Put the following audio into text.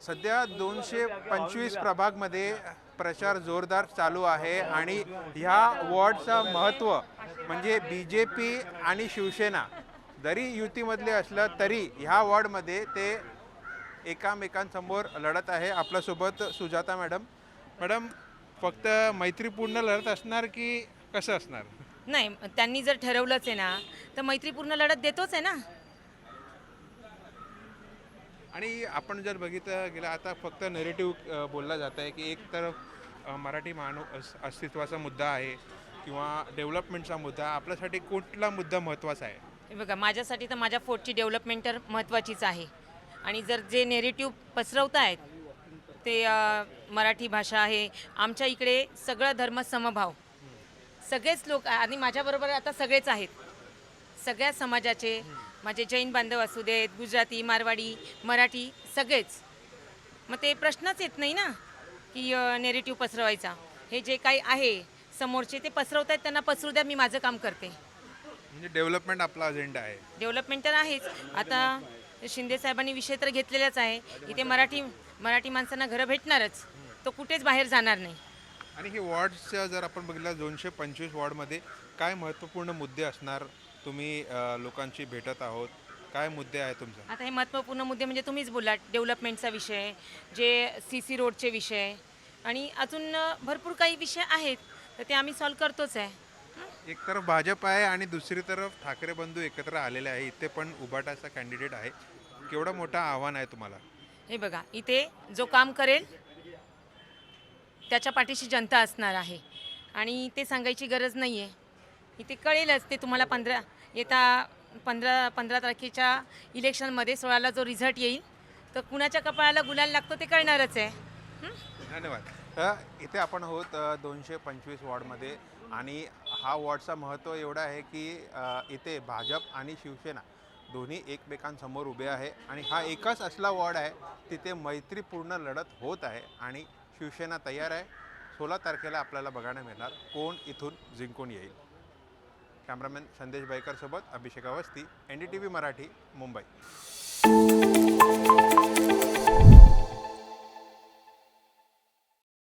सध्या 225 प्रभागमध्ये प्रचार जोरदार चालू आहे आणि ह्या वॉर्डचं महत्त्व म्हणजे BJP आणि शिवसेना जरी युतीमधले असलं तरी ह्या वॉर्डमध्ये ते एकामेकांसमोर लढत आहे. आपल्यासोबत सुजाता मॅडम. मॅडम, फक्त मैत्रीपूर्ण लढत असणार की कसं असणार? नाही, त्यांनी जर ठरवलंच आहे ना तर मैत्रीपूर्ण लढत देतोच आहे ना. आणि आपण जर बघितलं गेलं आता फक्त नेरेटिव्ह बोलला जात आहे की एक तरफ मराठी अस्तित्वाचा मुद्दा आहे किंवा डेव्हलपमेंटचा मुद्दा. आपल्यासाठी कुठला मुद्दा महत्त्वाचा आहे? हे बघा, माझ्यासाठी तर माझ्या फोर्टची डेव्हलपमेंट तर महत्त्वाचीच आहे. आणि जर जे नेरेटिव्ह पसरवत आहेत ते मराठी भाषा आहे, आमच्या इकडे सगळं धर्म समभाव, सगळेच लोक आणि माझ्याबरोबर आता सगळेच आहेत, सगळ्या समाजाचे. माझे जैन बांधव असू देत, गुजराती, मारवाडी, मराठी, सगळेच. मग ते प्रश्नच येत नाही ना की नेरेटिव्ह पसरवायचा. हे जे काही आहे समोरचे ते पसरवत आहेत, त्यांना पसरू द्या, मी माझं काम करते. म्हणजे डेव्हलपमेंट आपला अजेंडा आहे. डेव्हलपमेंट तर आहेच. आता शिंदे साहेबांनी विषय तर घेतलेलाच आहे. इथे मराठी माणसांना घरं भेटणारच, तो कुठेच बाहेर जाणार नाही. आणि हे वॉर्ड्सच्या जर आपण बघितलं 225 वॉर्डमध्ये काय महत्त्वपूर्ण मुद्दे असणार? तुम्ही लोकांशी भेटत आहोत, काय मुद्दे आहेत तुमचे? आता हे महत्त्वपूर्ण मुद्दे म्हणजे तुम्हीच बोला, डेव्हलपमेंटचा विषय, जे CC रोडचे विषय आणि अजून भरपूर काही विषय आहेत, तर ते आम्ही सॉल्व करतोच आहे. एक तरफ भाजप आहे आणि दुसरी तरफ ठाकरे बंधू एकत्र आलेले आहे. इथे पण उभाटाचा कॅन्डिडेट आहे. केवढा मोठा आव्हान आहे तुम्हाला? हे बघा, इथे जो काम करेल त्याच्या पाठीशी जनता असणार आहे आणि ते सांगायची गरज नाही आहे. इथे कळेलच ते तुम्हाला. 15 तारखेच्या इलेक्शनमध्ये 16ला जो रिझल्ट येईल तर कुणाच्या कपाळाला गुलाल लागतो ते कळणारच आहे. धन्यवाद. इथे आपण आहोत 225 वॉर्डमध्ये आणि हा वॉर्डचा महत्त्व एवढं आहे की इथे भाजप आणि शिवसेना दोन्ही एकमेकांसमोर उभे आहे आणि हा एकच असला वॉर्ड आहे तिथे मैत्रीपूर्ण लढत होत आहे आणि शिवसेना तयार आहे. 16 तारखेला आपल्याला बघायला मिळणार कोण इथून जिंकून येईल. कॅमेरामॅन संदेश बाईकरसोबत अभिषेक अवस्थी, NDTV मराठी, मुंबई.